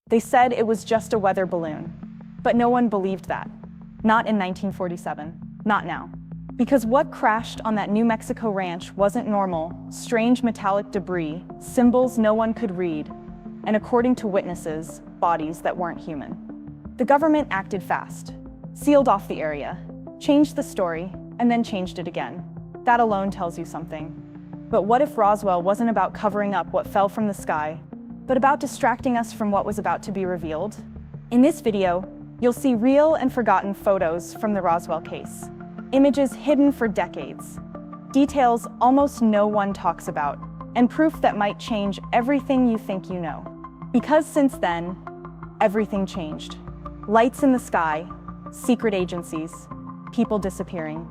They said it was just a weather balloon. But no one believed that. Not in 1947. Not now. Because what crashed on that New Mexico ranch wasn't normal, strange metallic debris, symbols no one could read, and according to witnesses, bodies that weren't human. The government acted fast, sealed off the area, changed the story, and then changed it again. That alone tells you something. But what if Roswell wasn't about covering up what fell from the sky, but about distracting us from what was about to be revealed? In this video, you'll see real and forgotten photos from the Roswell case. Images hidden for decades. Details almost no one talks about, and proof that might change everything you think you know. Because since then, everything changed. Lights in the sky, secret agencies, people disappearing.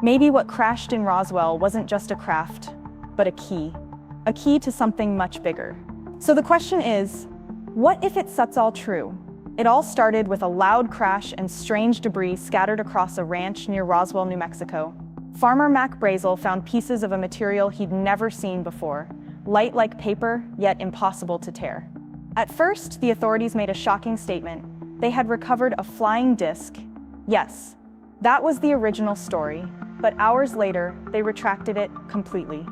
Maybe what crashed in Roswell wasn't just a craft, but a key to something much bigger. So the question is, what if it's all true? It all started with a loud crash and strange debris scattered across a ranch near Roswell, New Mexico. Farmer Mac Brazel found pieces of a material he'd never seen before, light like paper, yet impossible to tear. At first, the authorities made a shocking statement. They had recovered a flying disc. Yes, that was the original story, but hours later, they retracted it completely.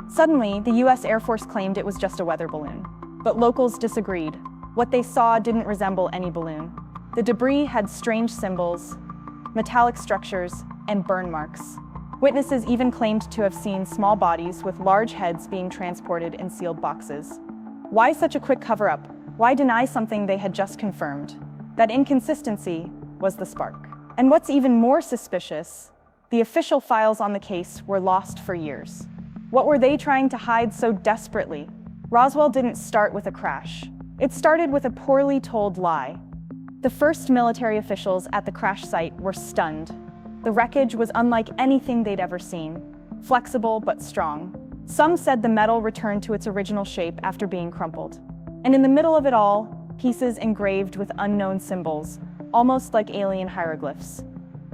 Suddenly, the US Air Force claimed it was just a weather balloon. But locals disagreed. What they saw didn't resemble any balloon. The debris had strange symbols, metallic structures, and burn marks. Witnesses even claimed to have seen small bodies with large heads being transported in sealed boxes. Why such a quick cover-up? Why deny something they had just confirmed? That inconsistency was the spark. And what's even more suspicious, the official files on the case were lost for years. What were they trying to hide so desperately? Roswell didn't start with a crash. It started with a poorly told lie. The first military officials at the crash site were stunned. The wreckage was unlike anything they'd ever seen, flexible but strong. Some said the metal returned to its original shape after being crumpled. And in the middle of it all, pieces engraved with unknown symbols, almost like alien hieroglyphs.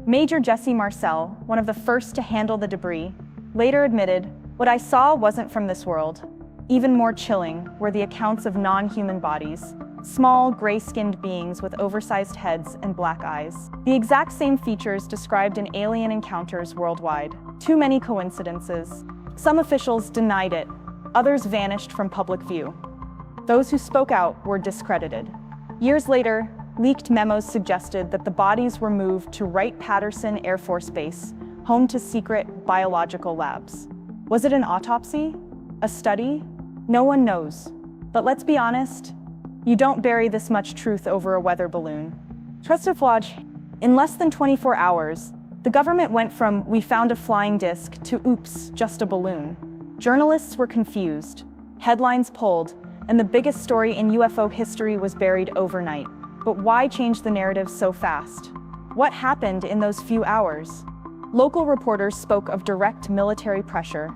Major Jesse Marcel, one of the first to handle the debris, later admitted, "What I saw wasn't from this world." Even more chilling were the accounts of non-human bodies, small, gray-skinned beings with oversized heads and black eyes. The exact same features described in alien encounters worldwide. Too many coincidences. Some officials denied it, others vanished from public view. Those who spoke out were discredited. Years later, leaked memos suggested that the bodies were moved to Wright-Patterson Air Force Base, home to secret biological labs. Was it an autopsy? A study? No one knows. But let's be honest, you don't bury this much truth over a weather balloon. In less than 24 hours, the government went from "we found a flying disc" to "oops, just a balloon." Journalists were confused, headlines pulled, and the biggest story in UFO history was buried overnight. But why change the narrative so fast? What happened in those few hours? Local reporters spoke of direct military pressure.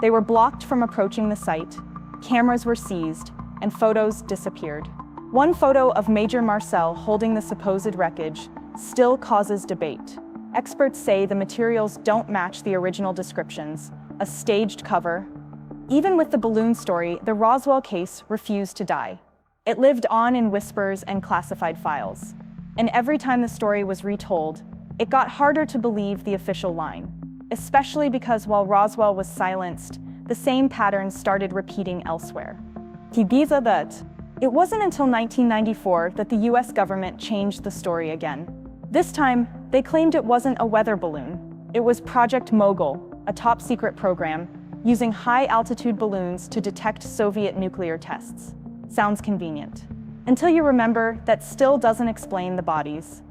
They were blocked from approaching the site, cameras were seized, and photos disappeared. One photo of Major Marcel holding the supposed wreckage still causes debate. Experts say the materials don't match the original descriptions, a staged cover. Even with the balloon story, the Roswell case refused to die. It lived on in whispers and classified files. And every time the story was retold, it got harder to believe the official line, especially because while Roswell was silenced, the same patterns started repeating elsewhere. It wasn't until 1994 that the US government changed the story again. This time, they claimed it wasn't a weather balloon. It was Project Mogul, a top-secret program using high-altitude balloons to detect Soviet nuclear tests. Sounds convenient. Until you remember, that still doesn't explain the bodies.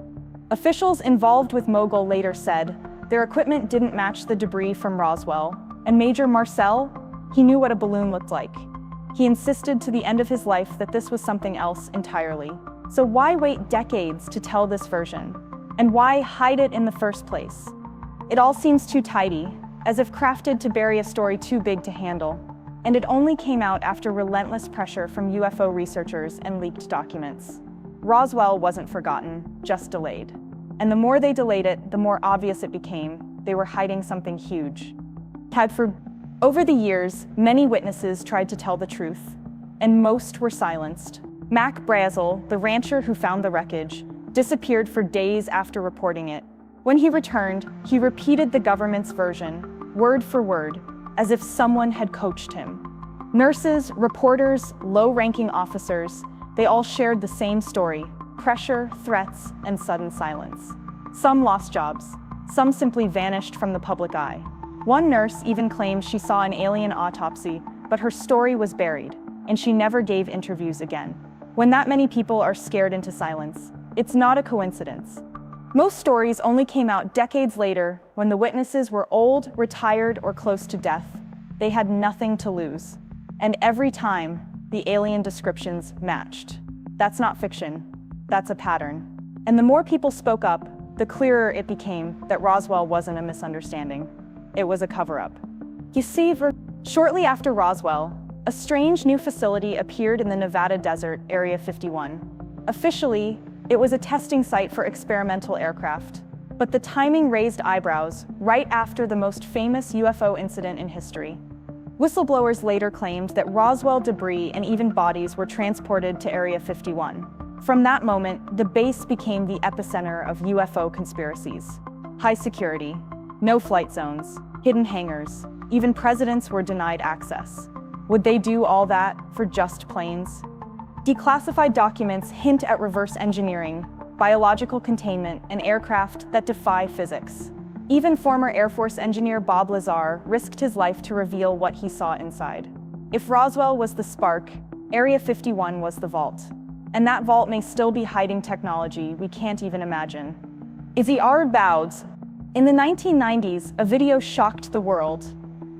Officials involved with Mogul later said their equipment didn't match the debris from Roswell, and Major Marcel, he knew what a balloon looked like. He insisted to the end of his life that this was something else entirely. So why wait decades to tell this version? And why hide it in the first place? It all seems too tidy, as if crafted to bury a story too big to handle. And it only came out after relentless pressure from UFO researchers and leaked documents. Roswell wasn't forgotten, just delayed. And the more they delayed it, the more obvious it became they were hiding something huge. Over the years, many witnesses tried to tell the truth, and most were silenced. Mac Brazel, the rancher who found the wreckage, disappeared for days after reporting it. When he returned, he repeated the government's version, word for word, as if someone had coached him. Nurses, reporters, low-ranking officers, they all shared the same story: pressure, threats, and sudden silence. Some lost jobs. Some simply vanished from the public eye. One nurse even claimed she saw an alien autopsy, but her story was buried, and she never gave interviews again. When that many people are scared into silence, it's not a coincidence. Most stories only came out decades later, when the witnesses were old, retired, or close to death. They had nothing to lose. And every time, the alien descriptions matched. That's not fiction. That's a pattern. And the more people spoke up, the clearer it became that Roswell wasn't a misunderstanding. It was a cover-up. You see, shortly after Roswell, a strange new facility appeared in the Nevada desert, Area 51. Officially, it was a testing site for experimental aircraft. But the timing raised eyebrows right after the most famous UFO incident in history. Whistleblowers later claimed that Roswell debris and even bodies were transported to Area 51. From that moment, the base became the epicenter of UFO conspiracies. High security, no flight zones, hidden hangars, even presidents were denied access. Would they do all that for just planes? Declassified documents hint at reverse engineering, biological containment, and aircraft that defy physics. Even former Air Force engineer Bob Lazar risked his life to reveal what he saw inside. If Roswell was the spark, Area 51 was the vault. And that vault may still be hiding technology we can't even imagine. Izzy R. Bowds. In the 1990s, a video shocked the world.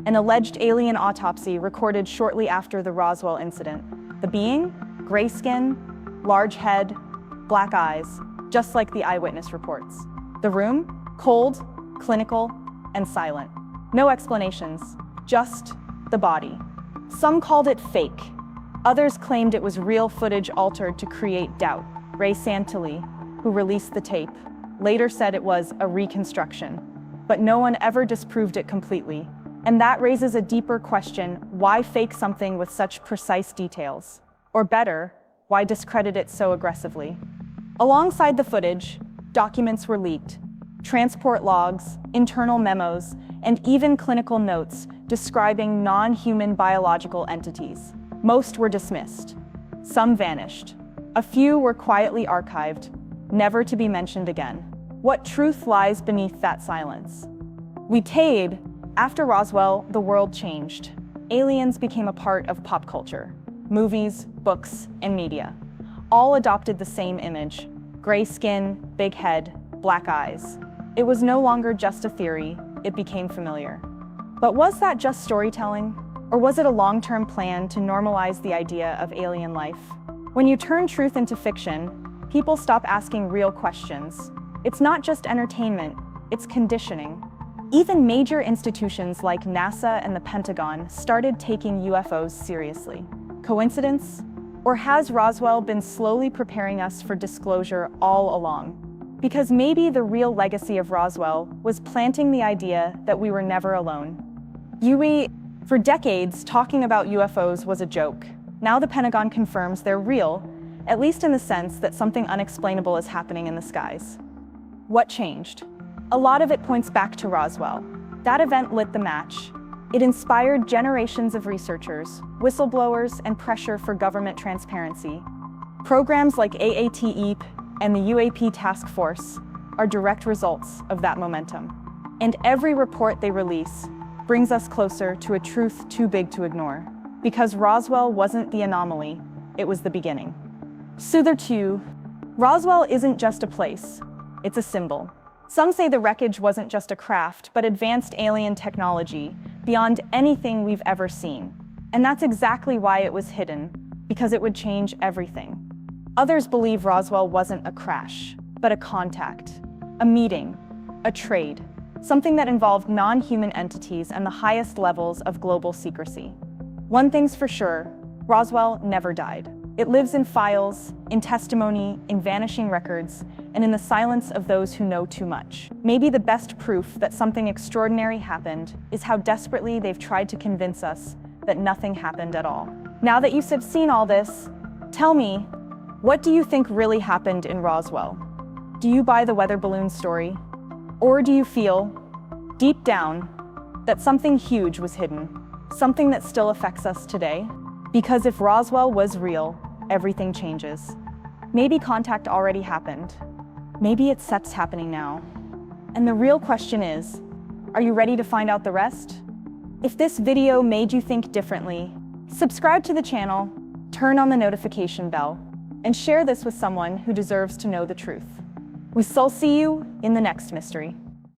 An alleged alien autopsy recorded shortly after the Roswell incident. The being? Gray skin, large head, black eyes, just like the eyewitness reports. The room? Cold, clinical, and silent. No explanations, just the body. Some called it fake. Others claimed it was real footage altered to create doubt. Ray Santilli, who released the tape, later said it was a reconstruction. But no one ever disproved it completely. And that raises a deeper question: why fake something with such precise details? Or better, why discredit it so aggressively? Alongside the footage, documents were leaked. Transport logs, internal memos, and even clinical notes describing non-human biological entities. Most were dismissed. Some vanished. A few were quietly archived, never to be mentioned again. What truth lies beneath that silence? After Roswell, the world changed. Aliens became a part of pop culture. Movies, books, and media. All adopted the same image: gray skin, big head, black eyes. It was no longer just a theory, it became familiar. But was that just storytelling? Or was it a long-term plan to normalize the idea of alien life? When you turn truth into fiction, people stop asking real questions. It's not just entertainment, it's conditioning. Even major institutions like NASA and the Pentagon started taking UFOs seriously. Coincidence? Or has Roswell been slowly preparing us for disclosure all along? Because maybe the real legacy of Roswell was planting the idea that we were never alone. For decades, talking about UFOs was a joke. Now the Pentagon confirms they're real, at least in the sense that something unexplainable is happening in the skies. What changed? A lot of it points back to Roswell. That event lit the match. It inspired generations of researchers, whistleblowers, and pressure for government transparency. Programs like AATEEP and the UAP Task Force are direct results of that momentum. And every report they release brings us closer to a truth too big to ignore. Because Roswell wasn't the anomaly, it was the beginning. Roswell isn't just a place, it's a symbol. Some say the wreckage wasn't just a craft, but advanced alien technology beyond anything we've ever seen. And that's exactly why it was hidden, because it would change everything. Others believe Roswell wasn't a crash, but a contact, a meeting, a trade, something that involved non-human entities and the highest levels of global secrecy. One thing's for sure, Roswell never died. It lives in files, in testimony, in vanishing records, and in the silence of those who know too much. Maybe the best proof that something extraordinary happened is how desperately they've tried to convince us that nothing happened at all. Now that you've seen all this, tell me, What do you think really happened in Roswell? Do you buy the weather balloon story? Or do you feel, deep down, that something huge was hidden? Something that still affects us today? Because if Roswell was real, everything changes. Maybe contact already happened. Maybe it's sets happening now. And the real question is, are you ready to find out the rest? If this video made you think differently, subscribe to the channel, turn on the notification bell, and share this with someone who deserves to know the truth. We shall see you in the next mystery.